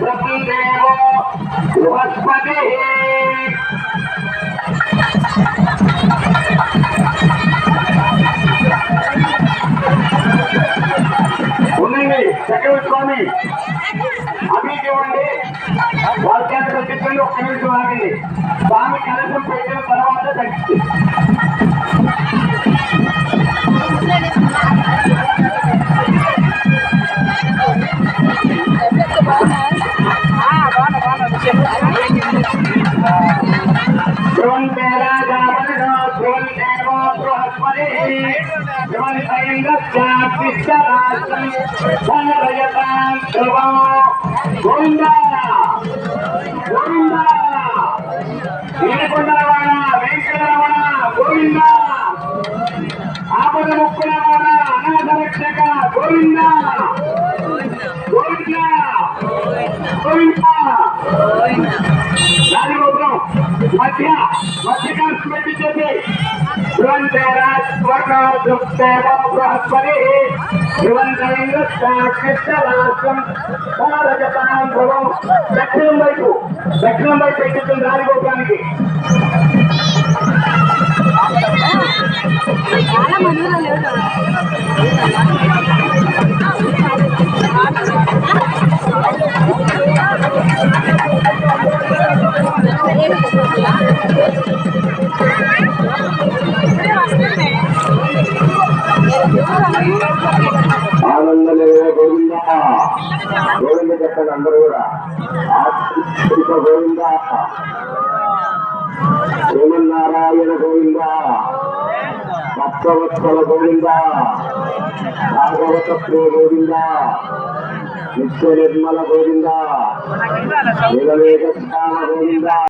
వసుదేవో బృహస్పతి ఉండండి చక్రవర్తి స్వామి అభికి ఇవ్వండి వాళ్ళ చేత చెప్పండి. ఒక్క నిమిషం ఆగండి. స్వామి కలశం పెట్టిన తర్వాత తగ్గింది. ఏడుకొండలవాడ వెంకటరమణ గోవింద ఆపద ముక్కులవాడ అనాథ రక్షక గోవింద గోవింద గోవింద రాజగోపురం మధ్యకాంక్ష పెట్టించేది బృహస్పతి దక్షిణం వైపు పెట్టింది రాజగోపురానికి. ఆనందలే గోవింద గోవింద చెప్పండి అందరూ కూడా. గోవింద శ్రీమన్నారాయణ గోవింద భక్తవత్సల గోవింద భాగవత ప్రియ గోవింద నిత్య నిర్మల గోవింద నిలవేద గోవింద.